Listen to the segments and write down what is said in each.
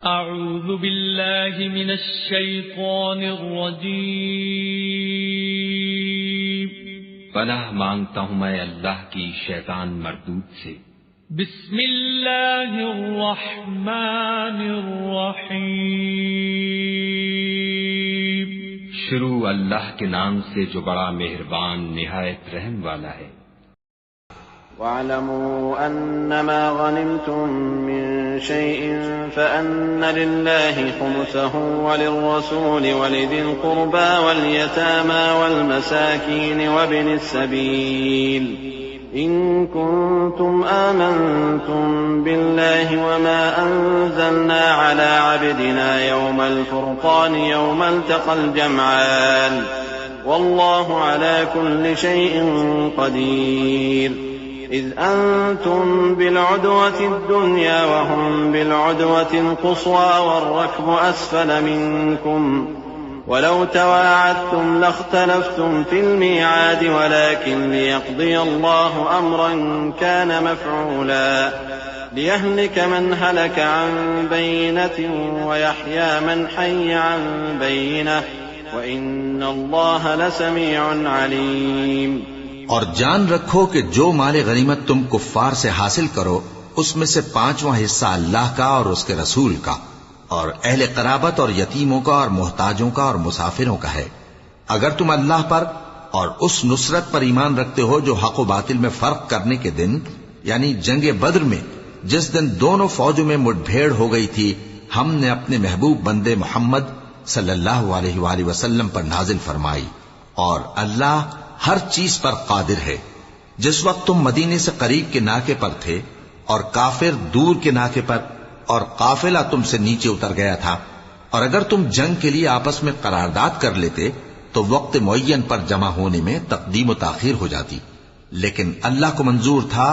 اعوذ باللہ من الشیطان الرجیم پناہ مانگتا ہوں میں اللہ کی شیطان مردود سے۔ بسم اللہ الرحمن الرحیم شروع اللہ کے نام سے جو بڑا مہربان نہایت رحم والا ہے۔ وَاعْلَمُوا أَنَّمَا غَنِمْتُم مِّن شَيْءٍ فَأَنَّ لِلَّهِ خُمُسَهُ وَلِلرَّسُولِ وَلِذِي الْقُرْبَى وَالْيَتَامَى وَالْمَسَاكِينِ وَابْنِ السَّبِيلِ إِن كُنتُمْ آمَنتُم بِاللَّهِ وَمَا أَنزَلْنَا عَلَى عَبْدِنَا يَوْمَ الْفُرْقَانِ يَوْمَ الْتَقَى الْجَمْعَانِ وَاللَّهُ عَلَى كُلِّ شَيْءٍ قَدِيرٌ إذ أنتم بالعدوة الدنيا وهم بالعدوة القصوى والركب أسفل منكم ولو تواعدتم لاختلفتم في الميعاد ولكن ليقضي الله أمرا كان مفعولا ليهلك من هلك عن بينة ويحيى من حي عن بينة وإن الله لسميع عليم۔ اور جان رکھو کہ جو مال غنیمت تم کفار سے حاصل کرو اس میں سے 5واں حصہ اللہ کا اور اس کے رسول کا اور اہل قرابت اور یتیموں کا اور محتاجوں کا اور مسافروں کا ہے۔ اگر تم اللہ پر اور اس نصرت پر ایمان رکھتے ہو جو حق و باطل میں فرق کرنے کے دن یعنی جنگ بدر میں جس دن دونوں فوجوں میں مٹ بھیڑ ہو گئی تھی ہم نے اپنے محبوب بندے محمد صلی اللہ علیہ وآلہ وسلم پر نازل فرمائی، اور اللہ ہر چیز پر قادر ہے۔ جس وقت تم مدینے سے قریب کے ناکے پر تھے اور کافر دور کے ناکے پر اور قافلہ تم سے نیچے اتر گیا تھا، اور اگر تم جنگ کے لیے آپس میں قرارداد کر لیتے تو وقت معین پر جمع ہونے میں تقدیم و تاخیر ہو جاتی، لیکن اللہ کو منظور تھا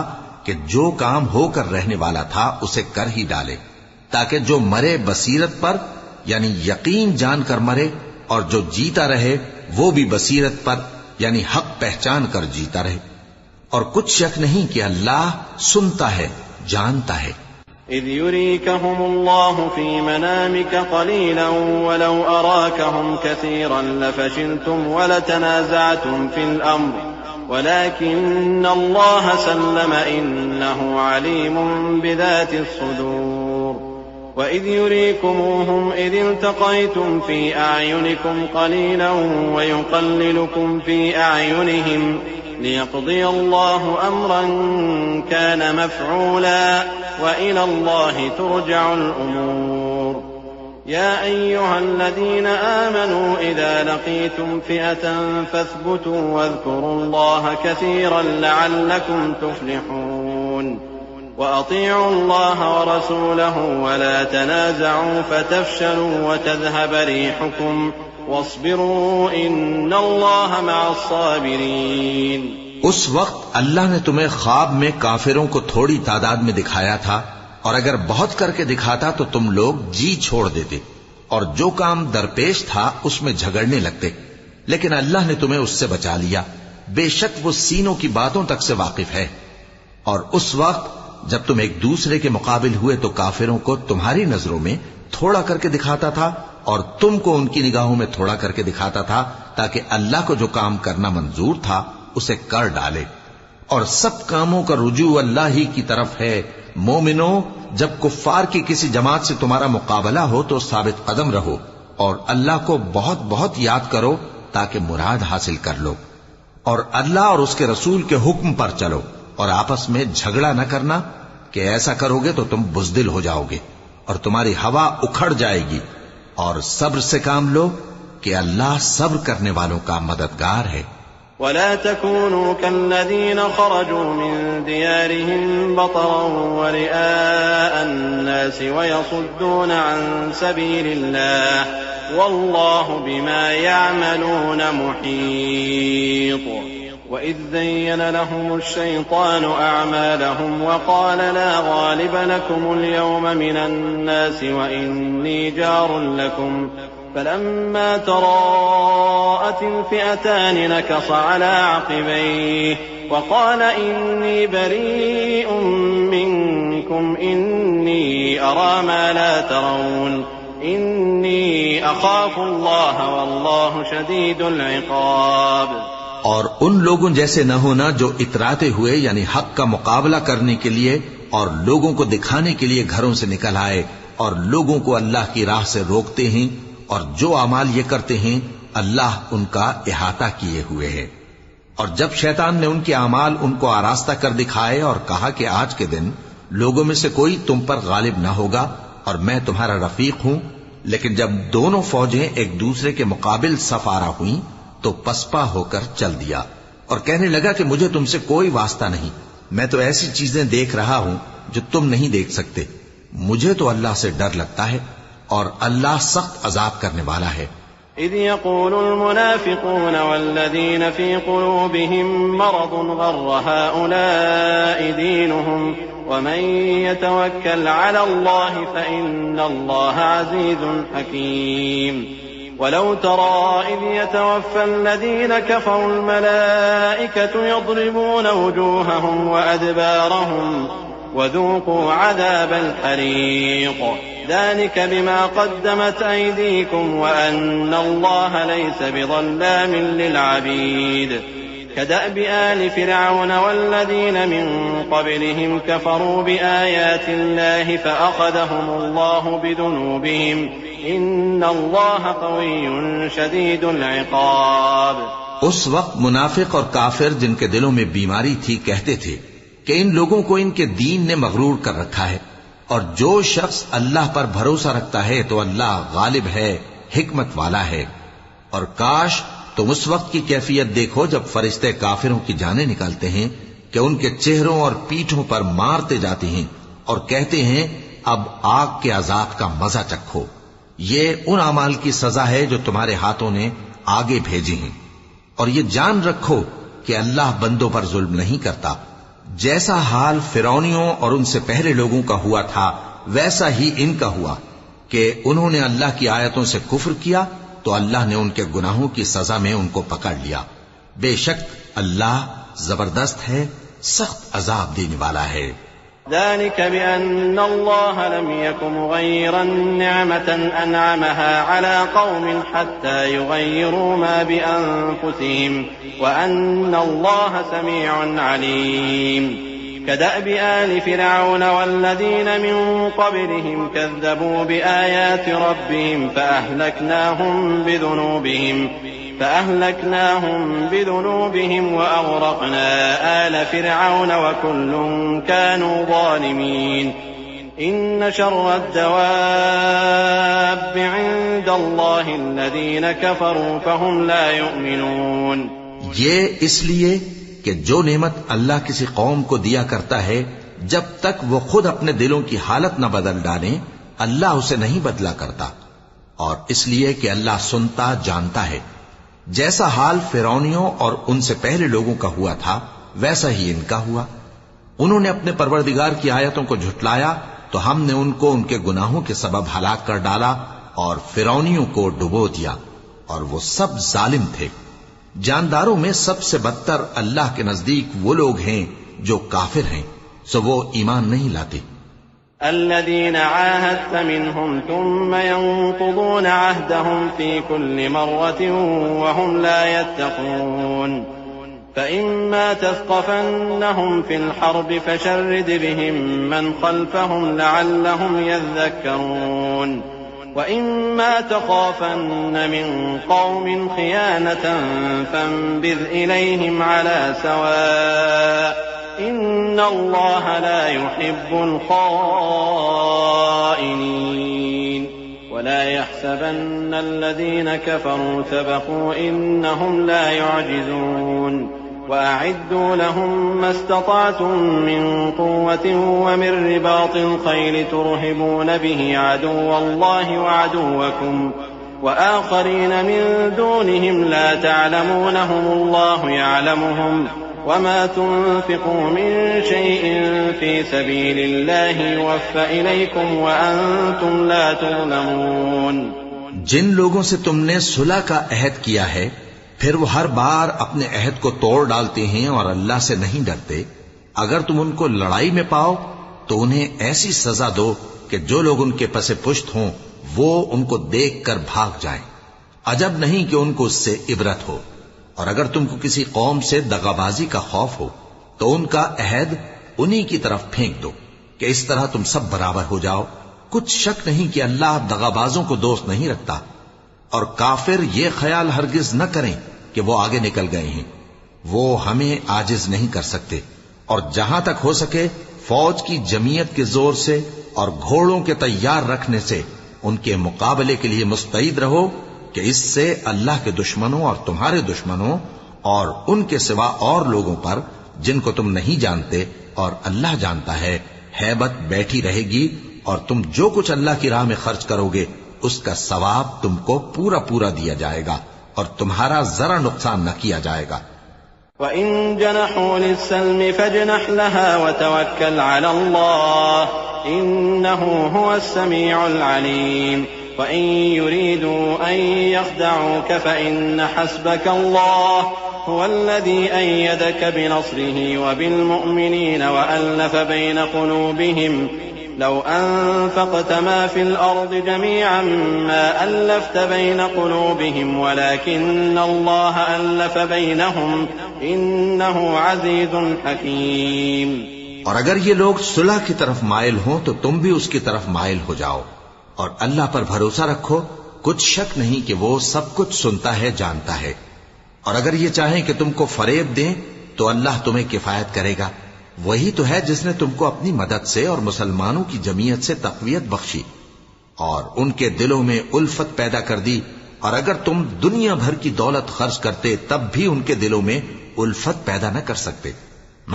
کہ جو کام ہو کر رہنے والا تھا اسے کر ہی ڈالے، تاکہ جو مرے بصیرت پر یعنی یقین جان کر مرے، اور جو جیتا رہے وہ بھی بصیرت پر یعنی حق پہچان کر جیتا رہے۔ اور کچھ شک نہیں کہ اللہ سنتا ہے، جانتا ہے۔ اذ يريكهم الله في منامك قليلا ولو أراكهم كثيرا لفشلتم ولتنازعتم في الأمر ولكن الله سلم إنه عليم بذات الصدور وإذ يريكموهم إذ التقيتم في أعينكم قليلا ويقللكم في أعينهم ليقضي الله أمرا كان مفعولا وإلى الله ترجع الأمور يا أيها الذين آمنوا إذا لقيتم فئة فاثبتوا واذكروا الله كثيرا لعلكم تفلحون وأطيعوا الله ورسوله ولا تنازعوا فتفشلوا وتذهب ريحكم واصبروا إن الله مع الصابرين۔ اس وقت اللہ نے تمہیں خواب میں کافروں کو تھوڑی تعداد میں دکھایا تھا، اور اگر بہت کر کے دکھاتا تو تم لوگ جی چھوڑ دیتے اور جو کام درپیش تھا اس میں جھگڑنے لگتے، لیکن اللہ نے تمہیں اس سے بچا لیا، بے شک وہ سینوں کی باتوں تک سے واقف ہے۔ اور اس وقت جب تم ایک دوسرے کے مقابل ہوئے تو کافروں کو تمہاری نظروں میں تھوڑا کر کے دکھاتا تھا اور تم کو ان کی نگاہوں میں تھوڑا کر کے دکھاتا تھا، تاکہ اللہ کو جو کام کرنا منظور تھا اسے کر ڈالے۔ اور سب کاموں کا رجوع اللہ ہی کی طرف ہے۔ مومنوں، جب کفار کی کسی جماعت سے تمہارا مقابلہ ہو تو ثابت قدم رہو اور اللہ کو بہت بہت یاد کرو تاکہ مراد حاصل کر لو، اور اللہ اور اس کے رسول کے حکم پر چلو، اور آپس میں جھگڑا نہ کرنا کہ ایسا کرو گے تو تم بزدل ہو جاؤ گے اور تمہاری ہوا اکھڑ جائے گی، اور صبر سے کام لو کہ اللہ صبر کرنے والوں کا مددگار ہے۔ ولا تكونوا كالذين خرجوا من ديارهم بطرا ورئاء الناس ويصدون عن سبيل الله والله بما يعملون محيط وإذ زين لهم الشيطان أعمالهم وقال لا غالب لكم اليوم من الناس وإني جار لكم فلما تراءت الفئتان نكص على عقبيه وقال إني بريء منكم إني إني أرى ما لا ترون إني أخاف الله والله شديد العقاب. اور ان لوگوں جیسے نہ ہونا جو اتراتے ہوئے یعنی حق کا مقابلہ کرنے کے لیے اور لوگوں کو دکھانے کے لیے گھروں سے نکل آئے اور لوگوں کو اللہ کی راہ سے روکتے ہیں، اور جو اعمال یہ کرتے ہیں اللہ ان کا احاطہ کیے ہوئے ہے. اور جب شیطان نے ان کے اعمال ان کو آراستہ کر دکھائے اور کہا کہ آج کے دن لوگوں میں سے کوئی تم پر غالب نہ ہوگا اور میں تمہارا رفیق ہوں، لیکن جب دونوں فوجیں ایک دوسرے کے مقابل صف آرا ہوئیں تو پسپا ہو کر چل دیا اور کہنے لگا کہ مجھے تم سے کوئی واسطہ نہیں، میں تو ایسی چیزیں دیکھ رہا ہوں جو تم نہیں دیکھ سکتے. مجھے تو اللہ سے ڈر لگتا ہے اور اللہ سخت عذاب کرنے والا ہے. إذ يقول المنافقون والذين في قلوبهم مرض غر هؤلاء دينهم ومن يتوكل على الله فإن الله عزيز حكيم. ولو ترى إذ يتوفى الذين كفروا الملائكة يضربون وجوههم وأدبارهم وذوقوا عذاب الحريق ذلك بما قدمت أيديكم وأن الله ليس بظلام للعبيد. كدأب آل فرعون والذين من قبلهم كفروا بآيات الله فأخذهم الله بذنوبهم إن الله قوي شديد العقاب. اس وقت منافق اور کافر جن کے دلوں میں بیماری تھی کہتے تھے کہ ان لوگوں کو ان کے دین نے مغرور کر رکھا ہے، اور جو شخص اللہ پر بھروسہ رکھتا ہے تو اللہ غالب ہے، حکمت والا ہے. اور کاش تم اس وقت کی کیفیت دیکھو جب فرشتے کافروں کی جانیں نکالتے ہیں کہ ان کے چہروں اور پیٹھوں پر مارتے جاتے ہیں اور کہتے ہیں اب آگ کے عذاب کا مزہ چکھو. یہ ان اعمال کی سزا ہے جو تمہارے ہاتھوں نے آگے بھیجی ہیں. اور یہ جان رکھو کہ اللہ بندوں پر ظلم نہیں کرتا. جیسا حال فرعونیوں اور ان سے پہلے لوگوں کا ہوا تھا ویسا ہی ان کا ہوا کہ انہوں نے اللہ کی آیتوں سے کفر کیا تو اللہ نے ان کے گناہوں کی سزا میں ان کو پکڑ لیا. بے شک اللہ زبردست ہے، سخت عذاب دینے والا ہے. ذلك بأن الله لم يك مغيرا نعمة أنعمها على قوم حتى يغيروا ما بأنفسهم وأن الله سميع عليم. كدأب آل فرعون والذين من قبلهم كذبوا بآيات ربهم فأهلكناهم بذنوبهم وأغرقنا آل فرعون وكل كانوا ظالمين. إن شر الدواب عند الله الذين كفروا فهم لا يؤمنون. یہ اس لیے کہ جو نعمت اللہ کسی قوم کو دیا کرتا ہے جب تک وہ خود اپنے دلوں کی حالت نہ بدل ڈالیں اللہ اسے نہیں بدلا کرتا، اور اس لیے کہ اللہ سنتا جانتا ہے. جیسا حال فرعونیوں اور ان سے پہلے لوگوں کا ہوا تھا ویسا ہی ان کا ہوا. انہوں نے اپنے پروردگار کی آیتوں کو جھٹلایا تو ہم نے ان کو ان کے گناہوں کے سبب ہلاک کر ڈالا اور فرعونیوں کو ڈبو دیا، اور وہ سب ظالم تھے. جانداروں میں سب سے بدتر اللہ کے نزدیک وہ لوگ ہیں جو کافر ہیں، سو وہ ایمان نہیں لاتے. الذين عاهدت منهم ثم ينقضون عهدهم في كل مرة وهم لا يتقون. فإما تثقفنهم في الحرب فشرد بهم من خلفهم لعلهم يذكرون. وإما تخافن من قوم خيانة فانبذ إليهم على سواء إن الله لا يحب الخائنين. ولا يحسبن الذين كفروا سبقوا إنهم لا يعجزون. وأعدوا لهم ما استطعتم من قوة ومن رباط الخيل ترهبون به عدو الله وعدوكم وآخرين من دونهم لا تعلمونهم الله يعلمهم وما تنفقوا من شيء في سبيل الله يوفى إليكم وأنتم لا تظلمون. جن لوگوں سے تم نے صلح کا عہد کیا ہے پھر وہ ہر بار اپنے عہد کو توڑ ڈالتے ہیں اور اللہ سے نہیں ڈرتے، اگر تم ان کو لڑائی میں پاؤ تو انہیں ایسی سزا دو کہ جو لوگ ان کے پس پشت ہوں وہ ان کو دیکھ کر بھاگ جائیں. عجب نہیں کہ ان کو اس سے عبرت ہو. اور اگر تم کو کسی قوم سے دغابازی کا خوف ہو تو ان کا عہد انہی کی طرف پھینک دو کہ اس طرح تم سب برابر ہو جاؤ. کچھ شک نہیں کہ اللہ دغابازوں کو دوست نہیں رکھتا. اور کافر یہ خیال ہرگز نہ کریں کہ وہ آگے نکل گئے ہیں. وہ ہمیں عاجز نہیں کر سکتے. اور جہاں تک ہو سکے فوج کی جمعیت کے زور سے اور گھوڑوں کے تیار رکھنے سے ان کے مقابلے کے لیے مستعد رہو کہ اس سے اللہ کے دشمنوں اور تمہارے دشمنوں اور ان کے سوا اور لوگوں پر جن کو تم نہیں جانتے اور اللہ جانتا ہے ہیبت بیٹھی رہے گی. اور تم جو کچھ اللہ کی راہ میں خرچ کرو گے اس کا ثواب تم کو پورا پورا دیا جائے گا اور تمہارا ذرا نقصان نہ کیا جائے گا. وَإِن جَنَحُوا لِلسَّلْمِ فَاجْنَحْ لَهَا وَتَوَكَّلْ عَلَى اللَّهِ إِنَّهُ هُوَ السَّمِيعُ الْعَلِيمُ. وَإِن يُرِيدُوا أَن يَخْدَعُوكَ فَإِنَّ حَسْبَكَ اللَّهُ هُوَ الَّذِي أَيَّدَكَ بِنَصْرِهِ وَبِالْمُؤْمِنِينَ وَأَلَّفَ بَيْنَ قُلُوبِهِمْ لو أنفقت ما في الأرض جميعا ما ألفت بين قلوبهم ولكن الله ألف بينهم إنه عزيز حكيم. اور اگر یہ لوگ صلح کی طرف مائل ہوں تو تم بھی اس کی طرف مائل ہو جاؤ اور اللہ پر بھروسہ رکھو. کچھ شک نہیں کہ وہ سب کچھ سنتا ہے جانتا ہے. اور اگر یہ چاہیں کہ تم کو فریب دیں تو اللہ تمہیں کفایت کرے گا. وہی تو ہے جس نے تم کو اپنی مدد سے اور مسلمانوں کی جمعیت سے تقویت بخشی اور ان کے دلوں میں الفت پیدا کر دی. اور اگر تم دنیا بھر کی دولت خرچ کرتے تب بھی ان کے دلوں میں الفت پیدا نہ کر سکتے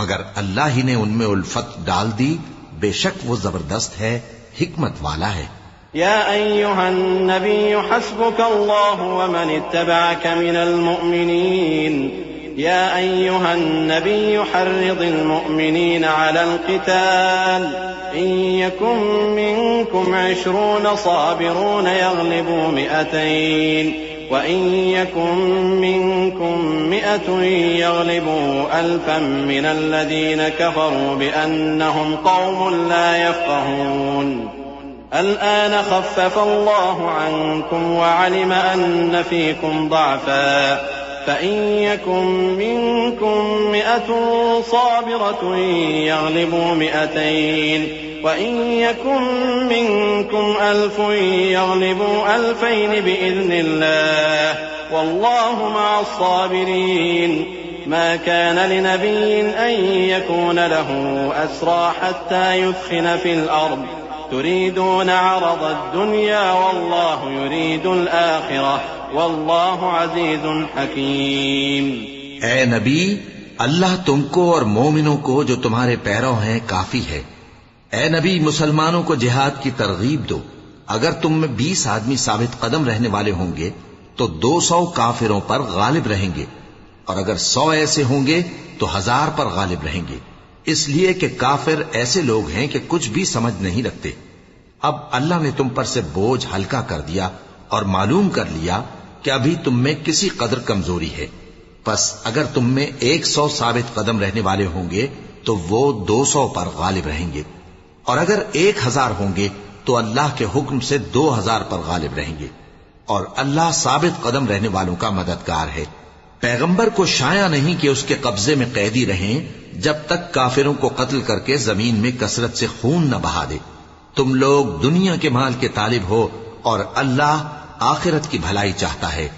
مگر اللہ ہی نے ان میں الفت ڈال دی. بے شک وہ زبردست ہے، حکمت والا ہے. يا أيها النبي حسبك الله ومن اتبعك من المؤمنين. يا أيها النبي حرض المؤمنين على القتال إن يكن منكم 20 صابرون يغلبوا 200 وإن يكن منكم 100 يغلبوا 1000 من الذين كفروا بأنهم قوم لا يفقهون. الآن خفف الله عنكم وعلم أن فيكم ضعفا فإن يكن منكم 100 صابرة يغلبوا 200 وإن يكن منكم 1000 يغلبوا 2000 بإذن الله والله مع الصابرين. ما كان لنبي أن يكون له أسرى حتى يثخن في الأرض تريدون عرض الدنيا والله يريد الآخرة والله عزيز حكيم. اے نبی، اللہ تم کو اور مومنوں کو جو تمہارے پیرو ہیں کافی ہے. اے نبی، مسلمانوں کو جہاد کی ترغیب دو. اگر تم میں 20 آدمی ثابت قدم رہنے والے ہوں گے تو 200 کافروں پر غالب رہیں گے اور اگر 100 ایسے ہوں گے تو 1000 پر غالب رہیں گے. اس لیے کہ کافر ایسے لوگ ہیں کہ کچھ بھی سمجھ نہیں رکھتے. اب اللہ نے تم پر سے بوجھ ہلکا کر دیا اور معلوم کر لیا کہ ابھی تم میں کسی قدر کمزوری ہے. پس اگر تم میں 100 ثابت قدم رہنے والے ہوں گے تو وہ 200 پر غالب رہیں گے اور اگر 1000 ہوں گے تو اللہ کے حکم سے 2000 پر غالب رہیں گے اور اللہ ثابت قدم رہنے والوں کا مددگار ہے. پیغمبر کو شایع نہیں کہ اس کے قبضے میں قیدی رہیں جب تک کافروں کو قتل کر کے زمین میں کثرت سے خون نہ بہا دے. تم لوگ دنیا کے مال کے طالب ہو اور اللہ آخرت کی بھلائی چاہتا ہے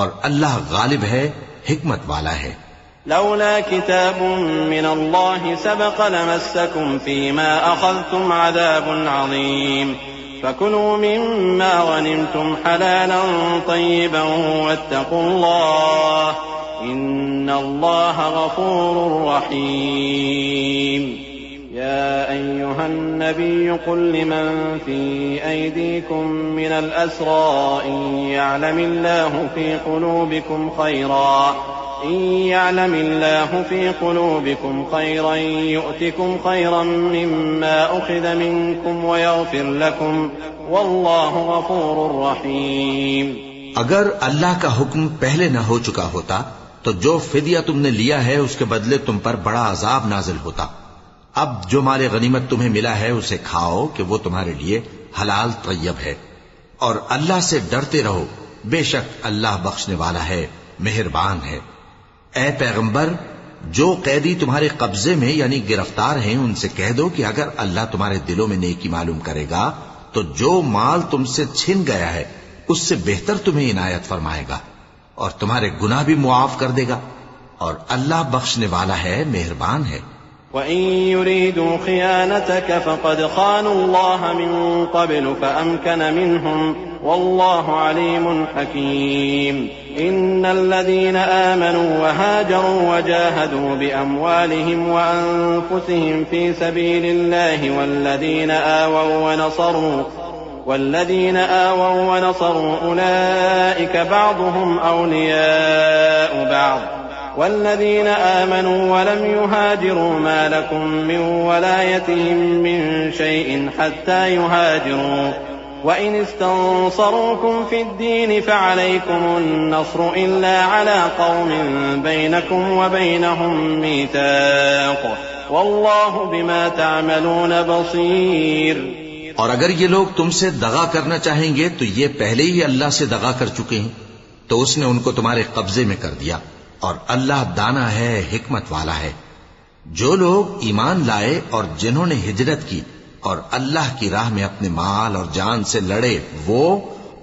اور اللہ غالب ہے، حکمت والا ہے. لولا كتاب من الله سبق لمسكم فيما أخذتم عذاب عظيم فكلوا مما غنمتم حلالا طيبا واتقوا الله إن الله غفور رحيم. يا أيها النبي قل لمن في أيديكم من الأسرى إن يعلم الله في قلوبكم خيرا يؤتكم خيرا مما أخذ منكم ويغفر لكم والله غفور رحيم. اگر اللہ کا حکم پہلے نہ ہو چکا ہوتا تو جو فدیہ تم نے لیا ہے اس کے بدلے تم پر بڑا عذاب نازل ہوتا. اب جو مال غنیمت تمہیں ملا ہے اسے کھاؤ کہ وہ تمہارے لیے حلال طیب ہے، اور اللہ سے ڈرتے رہو، بے شک اللہ بخشنے والا ہے، مہربان ہے۔ اے پیغمبر، جو قیدی تمہارے قبضے میں یعنی گرفتار ہیں ان سے کہہ دو کہ اگر اللہ تمہارے دلوں میں نیکی معلوم کرے گا تو جو مال تم سے چھن گیا ہے اس سے بہتر تمہیں عنایت فرمائے گا اور تمہارے گناہ بھی معاف کر دے گا، اور اللہ بخشنے والا ہے، مہربان ہے۔ وَإِن يُرِيدُوا خِيَانَتَكَ فَقَدْ خَانُوا اللَّهَ مِن قَبْلُ فَأَمْكَنَ مِنْهُمْ وَاللَّهُ عَلِيمٌ حَكِيمٌ إِنَّ الَّذِينَ آمَنُوا وَهَاجَرُوا وَجَاهَدُوا بِأَمْوَالِهِمْ وَأَنفُسِهِمْ فِي سَبِيلِ اللَّهِ وَالَّذِينَ آوَوا وَنَصَرُوا أُولَئِكَ بَعْضُهُمْ أَوْلِيَاءُ بَعْضٍ والذين آمنوا ولم يهاجروا ما لكم من ولايتهم من شيء حتى يهاجروا وإن استنصروكم في الدين فعليكم النصر إلا على قوم بينكم وبينهم ميثاق والله بما تعملون بصير۔ اور اگر یہ لوگ تم سے دغا کرنا چاہیں گے تو یہ پہلے ہی اللہ سے دغا کر چکے ہیں، تو اس نے ان کو تمہارے قبضے میں کر دیا، اور اللہ دانا ہے، حکمت والا ہے۔ جو لوگ ایمان لائے اور جنہوں نے ہجرت کی اور اللہ کی راہ میں اپنے مال اور جان سے لڑے وہ،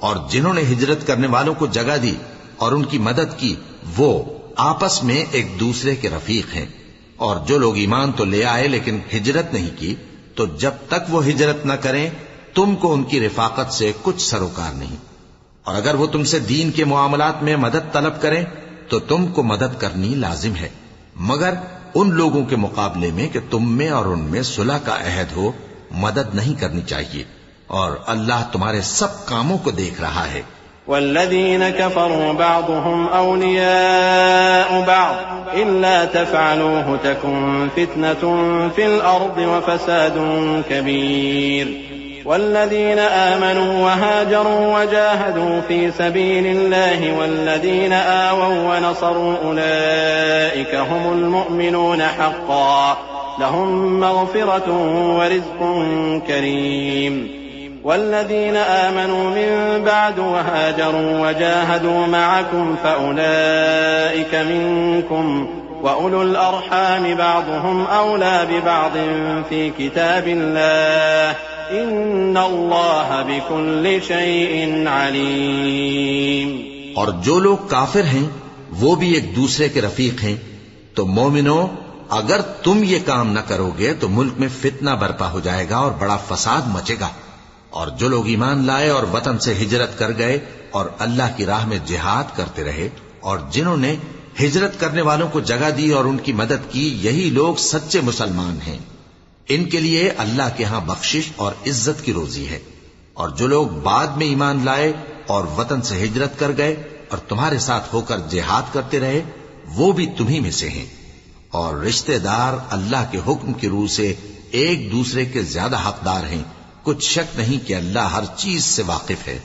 اور جنہوں نے ہجرت کرنے والوں کو جگہ دی اور ان کی مدد کی وہ، آپس میں ایک دوسرے کے رفیق ہیں۔ اور جو لوگ ایمان تو لے آئے لیکن ہجرت نہیں کی، تو جب تک وہ ہجرت نہ کریں تم کو ان کی رفاقت سے کچھ سروکار نہیں، اور اگر وہ تم سے دین کے معاملات میں مدد طلب کریں تو تم کو مدد کرنی لازم ہے، مگر ان لوگوں کے مقابلے میں کہ تم میں اور ان میں صلح کا عہد ہو مدد نہیں کرنی چاہیے، اور اللہ تمہارے سب کاموں کو دیکھ رہا ہے۔ والذين كفروا بعضهم أولياء بعض إلا تفعلوه تكن فتنة في الأرض وفساد كبير والذين آمنوا وهاجروا وجاهدوا في سبيل الله والذين آووا ونصروا أولئك هم المؤمنون حقا لهم مغفرة ورزق كريم والذين آمنوا من بعد وهاجروا وجاهدوا معكم فأولئك منكم وأولو الأرحام بعضهم أولى ببعض في كتاب الله إن الله بكل شيء عليم۔ اور جو لوگ کافر ہیں وہ بھی ایک دوسرے کے رفیق ہیں، تو مومنو اگر تم یہ کام نہ کرو گے تو ملک میں فتنہ برپا ہو جائے گا اور بڑا فساد مچے گا، اور جو لوگ ایمان لائے اور وطن سے ہجرت کر گئے اور اللہ کی راہ میں جہاد کرتے رہے اور جنہوں نے ہجرت کرنے والوں کو جگہ دی اور ان کی مدد کی، یہی لوگ سچے مسلمان ہیں، ان کے لیے اللہ کے ہاں بخشش اور عزت کی روزی ہے۔ اور جو لوگ بعد میں ایمان لائے اور وطن سے ہجرت کر گئے اور تمہارے ساتھ ہو کر جہاد کرتے رہے وہ بھی تمہیں میں سے ہیں، اور رشتہ دار اللہ کے حکم کی روح سے ایک دوسرے کے زیادہ حقدار ہیں، کچھ شک نہیں کہ اللہ ہر چیز سے واقف ہے۔